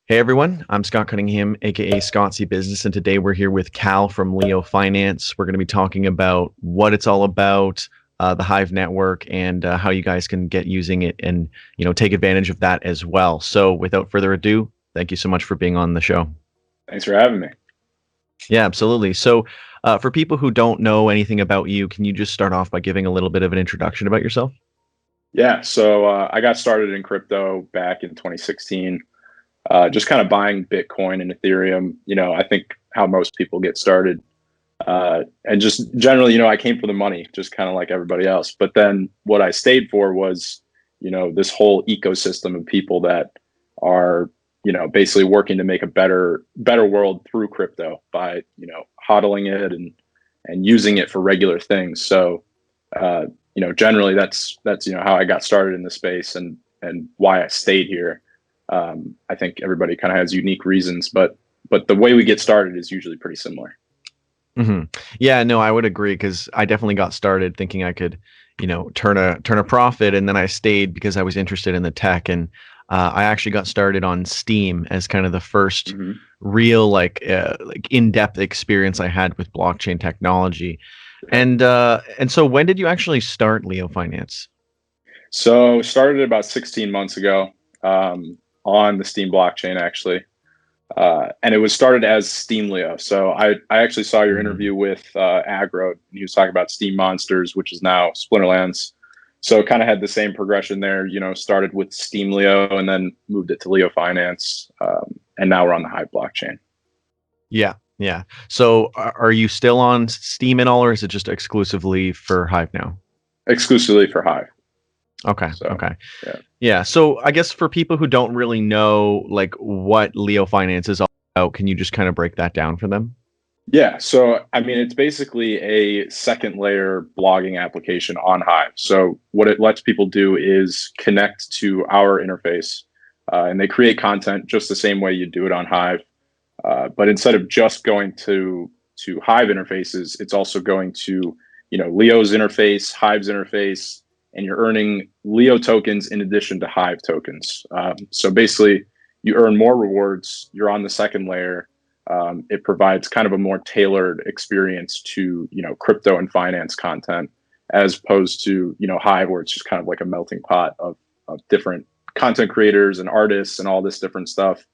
Hey everyone, I'm Scott Cunningham, aka Scottsy Business, and today we're here with Cal from LeoFinance. We're going to be talking about what it's all about, the Hive network, and how you guys can get using it and take advantage of that as well. So, without further ado, thank you so much for being on the show. Thanks for having me. Yeah, absolutely. So, for people who don't know anything about you, can you just start off by giving a little bit of an introduction about yourself? Yeah, so I got started in crypto back in 2016, just kind of buying Bitcoin and Ethereum. I think how most people get started. And just generally, I came for the money, just kind of like everybody else. But then what I stayed for was, this whole ecosystem of people that are, basically working to make a better world through crypto by, hodling it and using it for regular things. So, generally that's how I got started in the space and why I stayed here. I think everybody kind of has unique reasons, but the way we get started is usually pretty similar. hmm Yeah, no, I would agree because I definitely got started thinking I could, turn a profit, and then I stayed because I was interested in the tech, and I actually got started on Steam as kind of the first hmm real like in-depth experience I had with blockchain technology. Yep. And so when did you actually start Leo Finance? So started about 16 months ago on the Steam blockchain actually. And it was started as Steam Leo. So I actually saw your Mm. interview with Agro. He was talking about Steam Monsters, which is now Splinterlands. So kind of had the same progression there. Started with Steam Leo and then moved it to Leo Finance, and now we're on the Hive blockchain Yeah, yeah. So are you still on Steam and all, or is it just exclusively for Hive now? exclusively for Hive. Okay, So okay. yeah. Yeah, so I guess for people who don't really know like what Leo Finance is all about, can you just kind of break that down for them? Yeah, so I mean, it's basically a second layer blogging application on Hive. So what it lets people do is connect to our interface, and they create content just the same way you do it on Hive. But instead of just going to Hive interfaces, it's also going to Leo's interface, Hive's interface, and you're earning Leo tokens in addition to Hive tokens. So basically, you earn more rewards. You're on the second layer. It provides kind of a more tailored experience to crypto and finance content, as opposed to Hive, where it's just kind of like a melting pot of different content creators and artists and all this different stuff.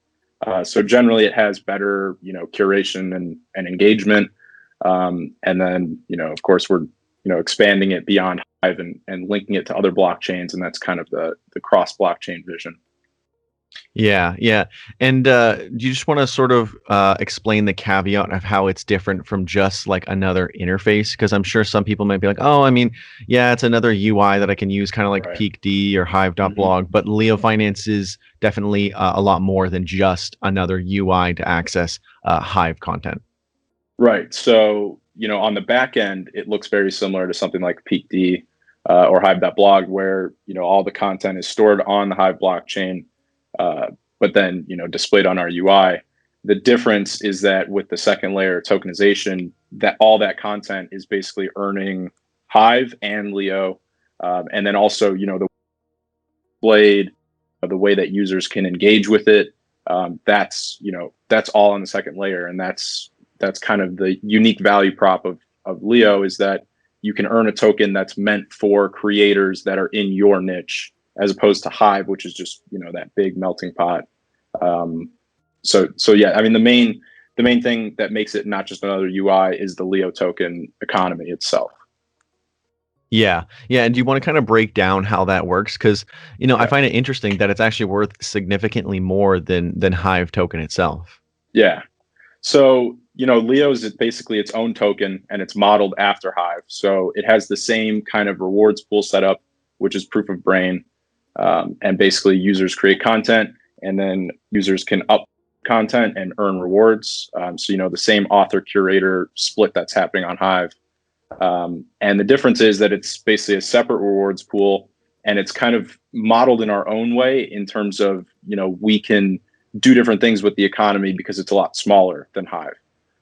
So generally, it has better curation and engagement. And then of course, we're expanding it beyond Hive and linking it to other blockchains, and that's kind of the cross blockchain vision. Yeah, yeah. And do you just want to sort of explain the caveat of how it's different from just like another interface? Because I'm sure some people might be like, oh, I mean, yeah, it's another UI that I can use, kind of like Right. PeakD or hmm Hive.blog. But Leo Finance is definitely a lot more than just another UI to access Hive content. Right. So, on the back end, it looks very similar to something like PeakD or Hive.blog, where, all the content is stored on the Hive blockchain, uh, but then, displayed on our UI. The difference is that with the second layer tokenization, that all that content is basically earning Hive and Leo. And then also, the blade, the way that users can engage with it. That's all on the second layer, and that's kind of the unique value prop of Leo is that you can earn a token that's meant for creators that are in your niche, as opposed to Hive, which is just that big melting pot. Um, so yeah, I mean the main thing that makes it not just another UI is the Leo token economy itself. Yeah, yeah. And do you want to kind of break down how that works? Because I Yeah. find it interesting that it's actually worth significantly more than Hive token itself. Yeah. So, Leo's is basically its own token and it's modeled after Hive. So it has the same kind of rewards pool setup, which is proof of brain. And basically, users create content and then users can up content and earn rewards. So, the same author curator split that's happening on Hive. And the difference is that it's basically a separate rewards pool and it's kind of modeled in our own way in terms of, we can do different things with the economy because it's a lot smaller than Hive.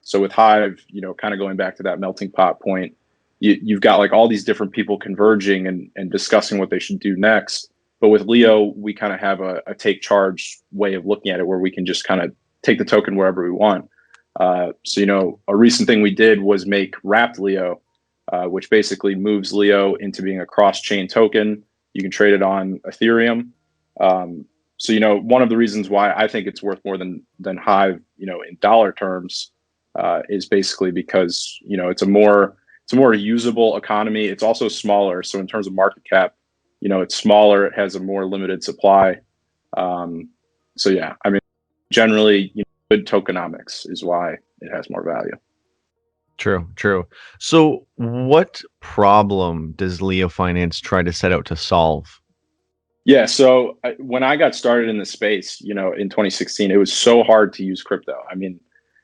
So with Hive, kind of going back to that melting pot point, you've got like all these different people converging and discussing what they should do next. But with Leo, we kind of have a take charge way of looking at it, where we can just kind of take the token wherever we want. So a recent thing we did was make wrapped Leo, which basically moves Leo into being a cross-chain token. You can trade it on Ethereum. So one of the reasons why I think it's worth more than Hive, in dollar terms, is basically because it's a more usable economy. It's also smaller, so in terms of market cap, it's smaller. It has a more limited supply. So yeah, I mean, generally, good tokenomics is why it has more value. True. So what problem does LeoFinance try to set out to solve? Yeah, so when I got started in the space, in 2016, it was so hard to use crypto. I mean,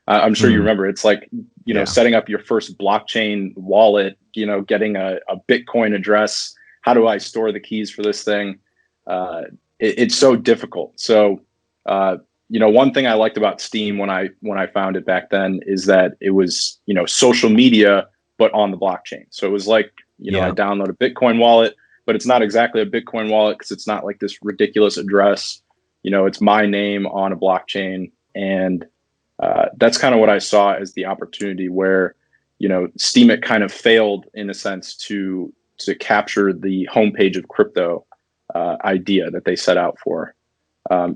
I'm sure you remember. It's like, Yeah. setting up your first blockchain wallet, getting a Bitcoin address. How do I store the keys for this thing? It's so difficult. So, one thing I liked about Steam when I found it back then is that it was, social media, but on the blockchain. So it was like, I download a Bitcoin wallet, but it's not exactly a Bitcoin wallet because it's not like this ridiculous address. It's my name on a blockchain. And that's kind of what I saw as the opportunity where, Steam, it kind of failed in a sense to capture the homepage of crypto idea that they set out for.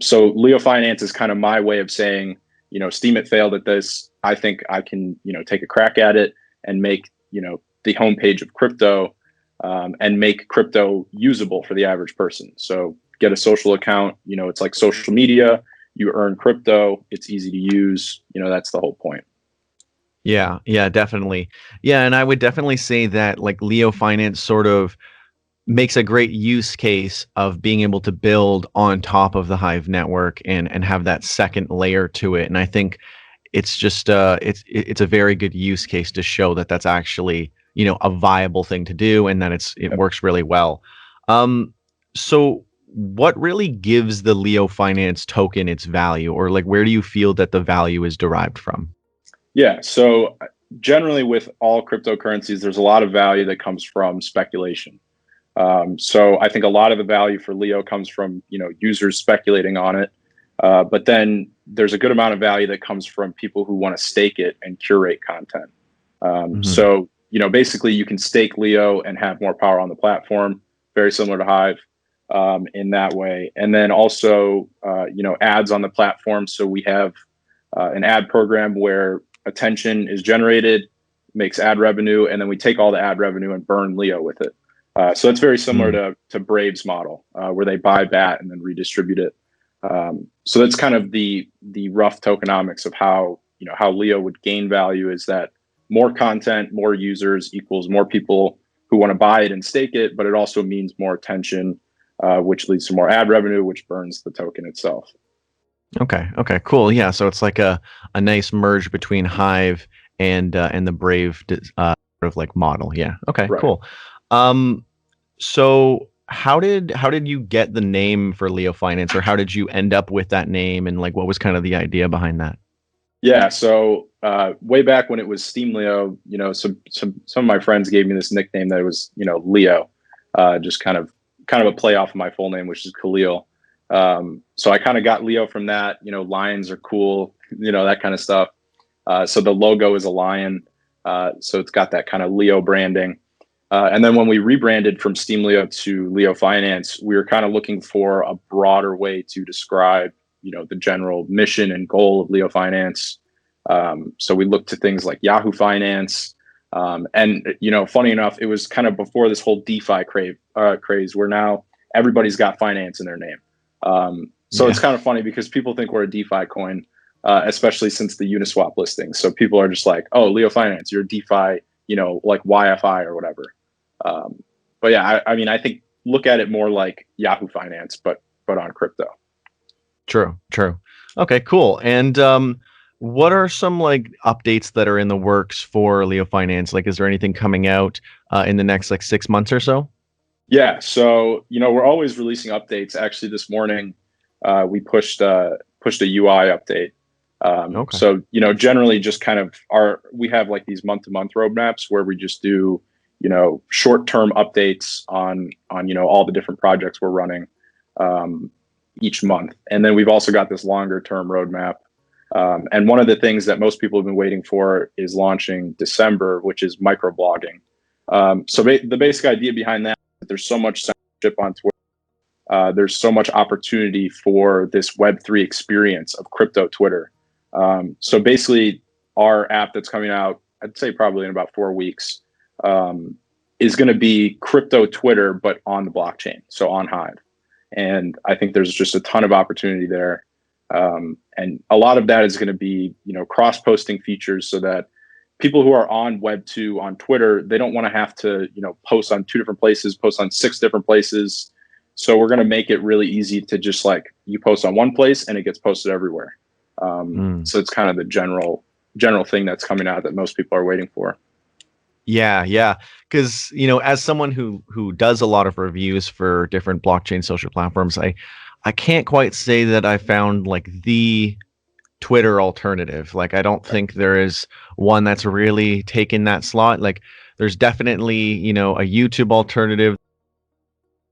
So LeoFinance is kind of my way of saying, Steam, it failed at this. I think I can, take a crack at it and make, the homepage of crypto, and make crypto usable for the average person. So get a social account, it's like social media, you earn crypto, it's easy to use, that's the whole point. Yeah, definitely. Yeah, and I would definitely say that like LeoFinance sort of makes a great use case of being able to build on top of the Hive network and have that second layer to it. And I think it's just it's a very good use case to show that that's actually, a viable thing to do and that it works really well. So what really gives the LeoFinance token its value, or like where do you feel that the value is derived from? Yeah. So generally with all cryptocurrencies, there's a lot of value that comes from speculation. So I think a lot of the value for Leo comes from, users speculating on it. But then there's a good amount of value that comes from people who want to stake it and curate content. So, basically you can stake Leo and have more power on the platform, very similar to Hive, in that way. And then also, ads on the platform. So we have an ad program where attention is generated, makes ad revenue, and then we take all the ad revenue and burn Leo with it. So it's very similar to Brave's model, where they buy BAT and then redistribute it. So that's kind of the rough tokenomics of how Leo would gain value, is that more content, more users equals more people who want to buy it and stake it, but it also means more attention, which leads to more ad revenue, which burns the token itself. Okay, cool. Yeah, so it's like a nice merge between Hive and the Brave sort of like model. Yeah. Okay, Right. cool. So how did you get the name for LeoFinance, or how did you end up with that name, and like what was kind of the idea behind that? Yeah, so way back when it was Steam Leo, some of my friends gave me this nickname that was, Leo, just kind of a play off of my full name, which is Khaleel. So I kind of got Leo from that. Lions are cool, that kind of stuff. So the logo is a lion, so it's got that kind of Leo branding. And then when we rebranded from Steam Leo to LeoFinance, we were kind of looking for a broader way to describe, the general mission and goal of LeoFinance. So we looked to things like Yahoo Finance. And, funny enough, it was kind of before this whole DeFi craze where now everybody's got finance in their name. So it's kind of funny because people think we're a DeFi coin, especially since the Uniswap listing. So people are just like, oh, LeoFinance, you're a DeFi, like YFI or whatever. But yeah, I mean, I think look at it more like Yahoo Finance, but on crypto. True. Okay, cool. And what are some like updates that are in the works for LeoFinance? Like, is there anything coming out in the next like 6 months or so? Yeah, so we're always releasing updates. Actually, this morning we pushed a UI update. Okay. So generally just kind of we have like these month-to-month roadmaps where we just do short-term updates on all the different projects we're running. each month. And then we've also got this longer term roadmap. And one of the things that most people have been waiting for is launching December, which is microblogging. The basic idea behind that is that there's so much censorship on Twitter. There's so much opportunity for this Web3 experience of crypto Twitter. So basically, our app that's coming out, I'd say probably in about 4 weeks, is going to be crypto Twitter, but on the blockchain, so on Hive. And I think there's just a ton of opportunity there. And a lot of that is going to be, cross-posting features so that people who are on Web2 on Twitter, they don't want to have to, post on 2 different places, post on 6 different places. So we're going to make it really easy to just you post on one place and it gets posted everywhere. So it's kind of the general thing that's coming out that most people are waiting for. Yeah. Because, as someone who does a lot of reviews for different blockchain social platforms, I can't quite say that I found the Twitter alternative. I don't think there is one that's really taken that slot. There's definitely, a YouTube alternative,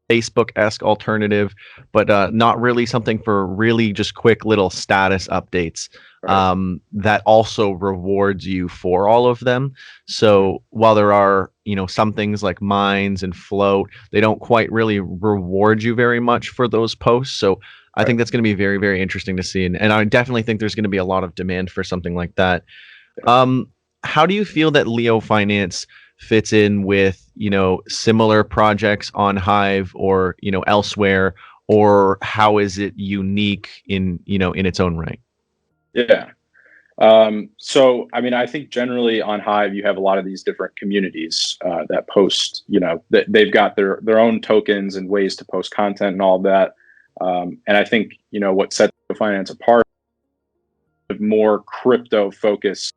Facebook-esque alternative, but not really something for really just quick little status updates. That also rewards you for all of them. So while there are, some things like mines and float, they don't quite really reward you very much for those posts. So I think that's going to be very, very interesting to see. And I definitely think there's going to be a lot of demand for something like that. How do you feel that LeoFinance fits in with, similar projects on Hive or, elsewhere, or how is it unique in its own right? Yeah. So, I think generally on Hive, you have a lot of these different communities that post, they've got their own tokens and ways to post content and all of that. And I think, what sets LeoFinance apart is more crypto focused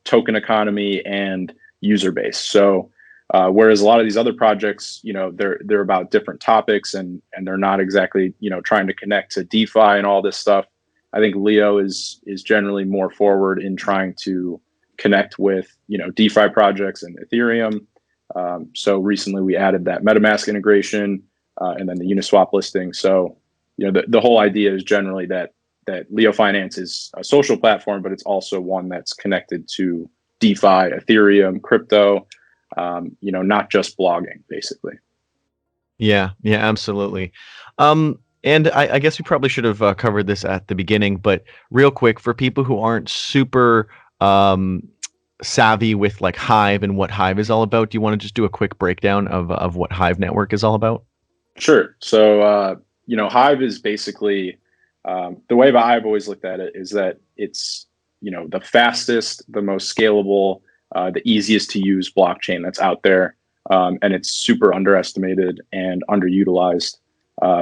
token economy and user base. So, whereas a lot of these other projects, they're about different topics and they're not exactly, trying to connect to DeFi and all this stuff. I think Leo is generally more forward in trying to connect with, DeFi projects and Ethereum. So recently we added that MetaMask integration and then the Uniswap listing. So, the whole idea is generally that LeoFinance is a social platform, but it's also one that's connected to DeFi, Ethereum, crypto, not just blogging, basically. Yeah, absolutely. And I guess we probably should have covered this at the beginning, but real quick, for people who aren't super savvy with Hive and what Hive is all about, do you want to just do a quick breakdown of what Hive Network is all about? Sure. So, Hive is basically, the way I've always looked at it is that it's, the fastest, the most scalable, the easiest to use blockchain that's out there. And it's super underestimated and underutilized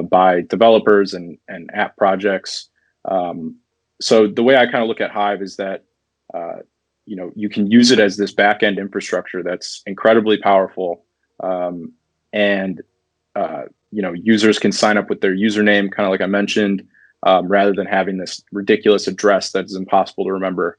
by developers and app projects. So the way I kind of look at Hive is that, you can use it as this back-end infrastructure that's incredibly powerful. And users can sign up with their username, kind of like I mentioned, rather than having this ridiculous address that's impossible to remember.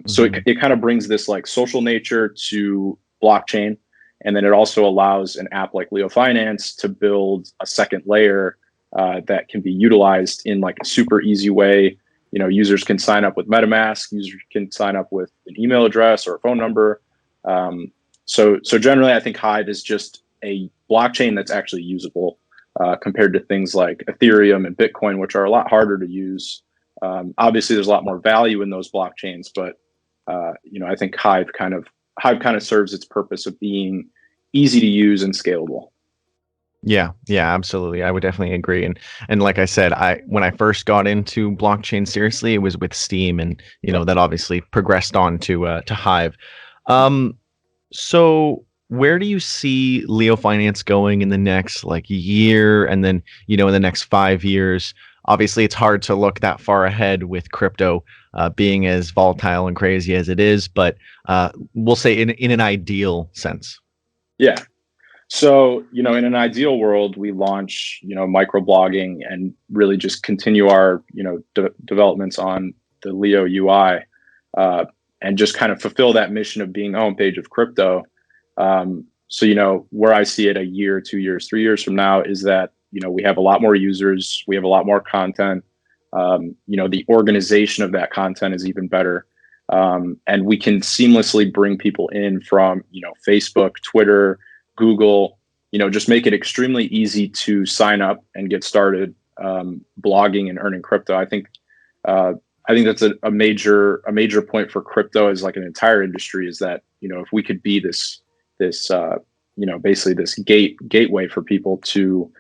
So it kind of brings this social nature to blockchain. And then it also allows an app like LeoFinance to build a second layer that can be utilized in a super easy way. Users can sign up with MetaMask. Users can sign up with an email address or a phone number. So generally, I think Hive is just a blockchain that's actually usable compared to things like Ethereum and Bitcoin, which are a lot harder to use. Obviously, there's a lot more value in those blockchains, but I think Hive kind of serves its purpose of being easy to use and scalable. Yeah, absolutely. I would definitely agree. And like I said, when I first got into blockchain seriously, it was with Steam, and that obviously progressed on to Hive. So where do you see LeoFinance going in the next year, and then in the next 5 years? Obviously, it's hard to look that far ahead with crypto being as volatile and crazy as it is, but we'll say in an ideal sense. Yeah. So, in an ideal world, we launch, microblogging and really just continue our, developments on the Leo UI and just kind of fulfill that mission of being the homepage of crypto. So, where I see it a year, 2 years, 3 years from now is that we have a lot more users, we have a lot more content. The organization of that content is even better. And we can seamlessly bring people in from, Facebook, Twitter, Google, just make it extremely easy to sign up and get started blogging and earning crypto. I think that's a major point for crypto as like an entire industry, is that, if we could be this basically this gateway for people to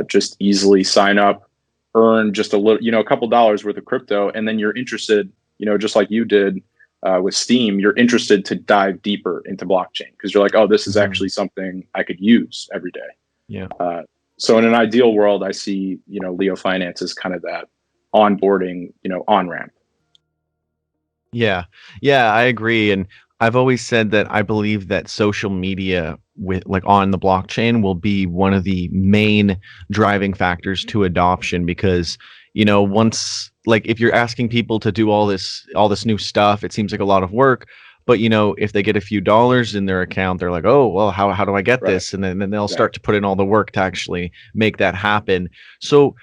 just easily sign up, earn just a little, a couple dollars worth of crypto, and then you're interested, just like you did with Steam, you're interested to dive deeper into blockchain because you're like, oh, this is actually something I could use every day. Yeah. So in an ideal world, I see, LeoFinance as kind of that onboarding, on ramp. Yeah. Yeah, I agree. And I've always said that I believe that social media with like on the blockchain will be one of the main driving factors to adoption because, once like if you're asking people to do all this new stuff, it seems like a lot of work. But if they get a few dollars in their account, they're like, oh, well, how do I get Right. this? And then they'll start to put in all the work to actually make that happen. So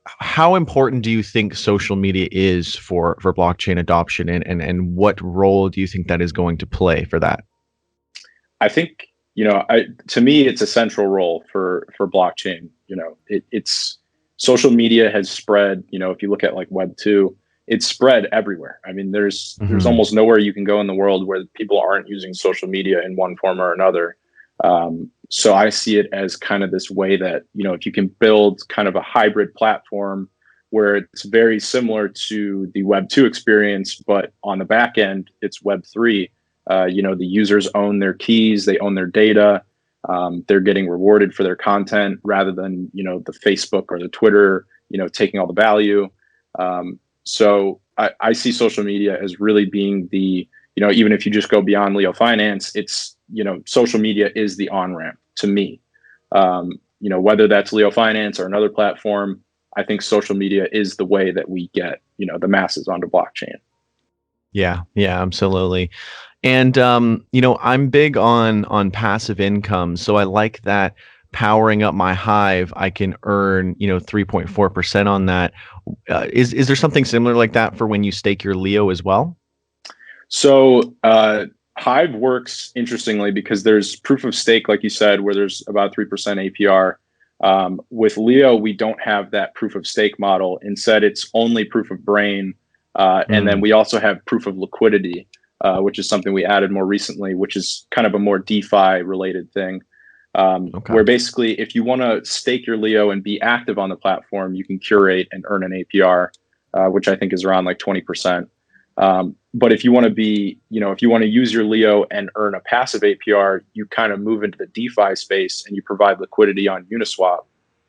how important do you think social media is for blockchain adoption and what role do you think that is going to play for that? I think, to me, it's a central role for blockchain. It's social media has spread, if you look at like Web2, it's spread everywhere. I mean, there's almost nowhere you can go in the world where people aren't using social media in one form or another. So I see it as kind of this way that, if you can build kind of a hybrid platform where it's very similar to the Web2 experience, but on the back end, it's Web3. The users own their keys, they own their data. They're getting rewarded for their content rather than, the Facebook or the Twitter, taking all the value. So I see social media as really being the, even if you just go beyond LeoFinance, it's, social media is the on-ramp to me. Whether that's LeoFinance or another platform, I think social media is the way that we get, the masses onto blockchain. Yeah, absolutely. And I'm big on passive income, so I like that powering up my Hive, I can earn 3.4% on that. Is there something similar like that for when you stake your Leo as well? So Hive works interestingly because there's proof of stake, like you said, where there's about 3% APR. With Leo, we don't have that proof of stake model. Instead, it's only proof of brain. And then we also have proof of liquidity, which is something we added more recently, which is kind of a more DeFi related thing. Where basically, if you want to stake your Leo and be active on the platform, you can curate and earn an APR, which I think is around like 20%. But if you want to be, if you want to use your Leo and earn a passive APR, you kind of move into the DeFi space and you provide liquidity on Uniswap,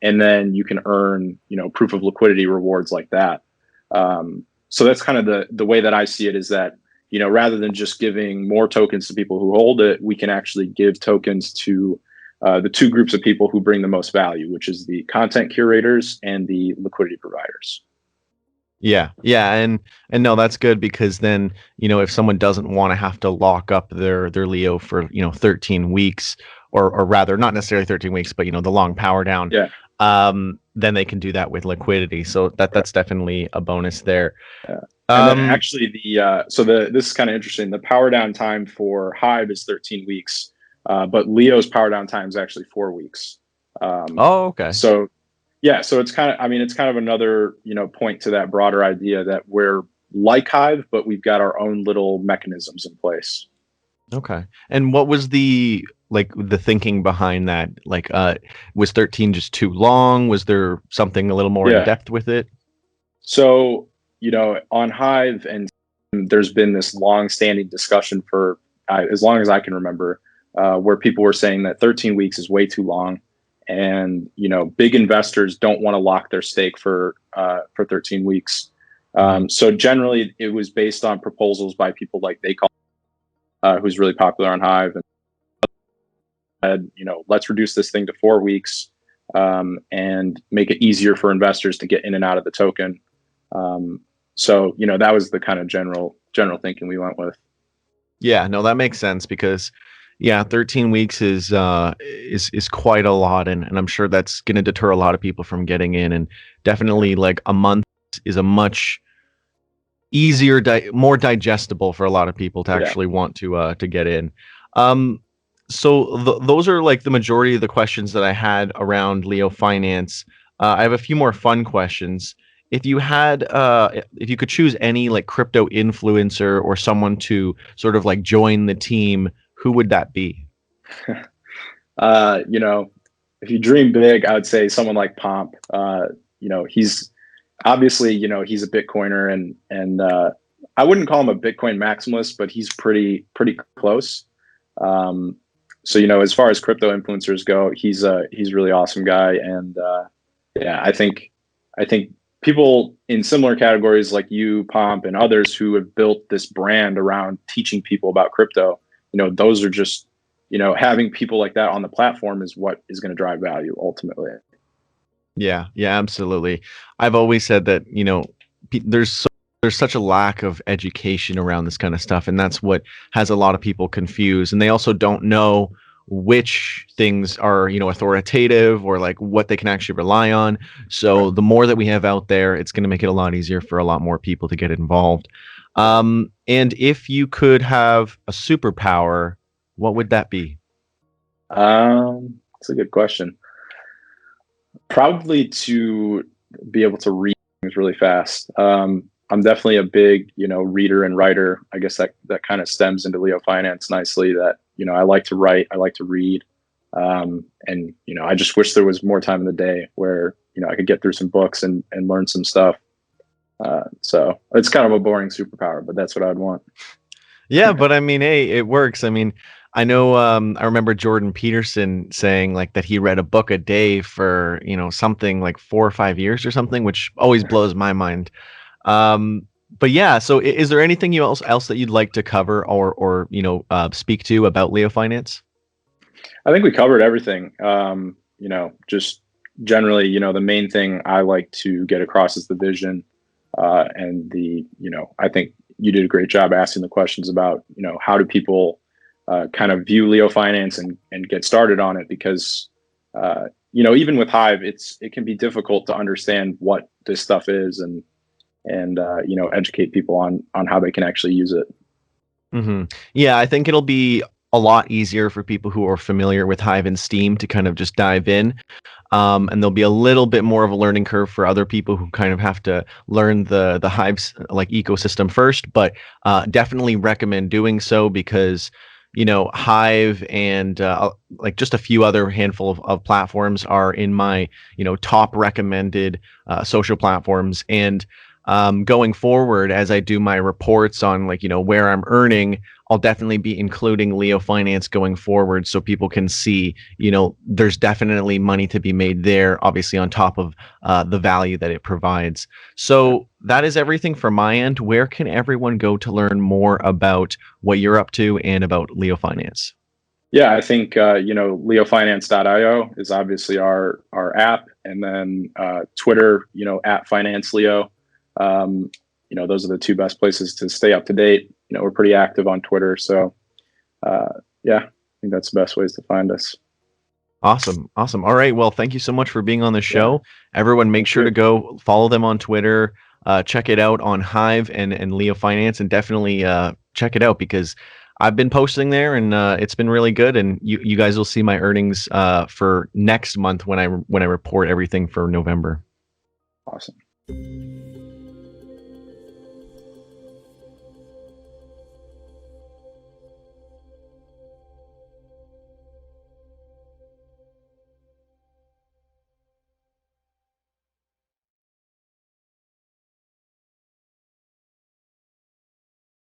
and then you can earn, proof of liquidity rewards like that. So that's kind of the way that I see it, is that, rather than just giving more tokens to people who hold it, we can actually give tokens to the two groups of people who bring the most value, which is the content curators and the liquidity providers. Yeah. And no, that's good, because then, if someone doesn't want to have to lock up their Leo for, 13 weeks, or rather not necessarily 13 weeks, but, the long power down, then they can do that with liquidity. So that's definitely a bonus there. Yeah. And then actually this is kind of interesting. The power down time for Hive is 13 weeks, but Leo's power down time is actually 4 weeks. Okay. So it's kind of another, point to that broader idea that we're like Hive, but we've got our own little mechanisms in place. Okay. And what was the thinking behind that? Was 13 just too long? Was there something a little more in depth with it? So, on Hive, and there's been this long-standing discussion for as long as I can remember, where people were saying that 13 weeks is way too long. And, big investors don't want to lock their stake for 13 weeks. So generally, it was based on proposals by people like who's really popular on Hive, and said, let's reduce this thing to 4 weeks and make it easier for investors to get in and out of the token. So that was the kind of general thinking we went with. Yeah, no, that makes sense, because Yeah, 13 weeks is quite a lot, and I'm sure that's going to deter a lot of people from getting in. And definitely, like a month is a much easier, more digestible for a lot of people to Yeah. actually want to get in. Um, so those are like the majority of the questions that I had around Leo Finance. I have a few more fun questions. If you could choose any like crypto influencer or someone to sort of like join the team, who would that be? You know, if you dream big, I would say someone like Pomp. He's obviously, he's a Bitcoiner, and I wouldn't call him a Bitcoin maximalist, but he's pretty close. Um, so as far as crypto influencers go, he's a really awesome guy, and yeah, I think people in similar categories like you, Pomp, and others who have built this brand around teaching people about crypto, those are just having people like that on the platform is what is going to drive value ultimately. Yeah, yeah, absolutely. I've always said that, there's such a lack of education around this kind of stuff, and that's what has a lot of people confused. And they also don't know which things are, authoritative or like what they can actually rely on. Right. So the more that we have out there, it's going to make it a lot easier for a lot more people to get involved. And if you could have a superpower, what would that be? That's a good question. Probably to be able to read things really fast. I'm definitely a big, reader and writer. I guess that kind of stems into Leo Finance nicely. That I like to write, I like to read, and I just wish there was more time in the day where I could get through some books and learn some stuff. So it's kind of a boring superpower, but that's what I'd want. Yeah, but I mean, hey, it works. I mean, I know I remember Jordan Peterson saying like that he read a book a day for, something like 4 or 5 years or something, which always blows my mind. But yeah, so is there anything else that you'd like to cover or speak to about Leo Finance? I think we covered everything. Just generally, the main thing I like to get across is the vision, and I think you did a great job asking the questions about, how do people kind of view Leo Finance and get started on it because, even with Hive, it can be difficult to understand what this stuff is and educate people on how they can actually use it. Yeah, I think it'll be a lot easier for people who are familiar with Hive and Steam to kind of just dive in. And there'll be a little bit more of a learning curve for other people who kind of have to learn the Hive's like ecosystem first. But definitely recommend doing so because Hive and like just a few other handful of platforms are in my top recommended social platforms. And going forward, as I do my reports on like where I'm earning, I'll definitely be including Leo Finance going forward so people can see, there's definitely money to be made there, obviously on top of the value that it provides. So that is everything from my end. Where can everyone go to learn more about what you're up to and about Leo Finance? Yeah, I think leofinance.io is obviously our app, and then Twitter, at Finance Leo. Um, those are the two best places to stay up to date. We're pretty active on Twitter, so yeah, I think that's the best ways to find us. Awesome. Awesome. All right. Well, thank you so much for being on the Yeah, show. Everyone, make thank sure to you. go follow them on Twitter, check it out on Hive and Leo Finance, and definitely check it out because I've been posting there and it's been really good. And you guys will see my earnings for next month when I report everything for November. Awesome.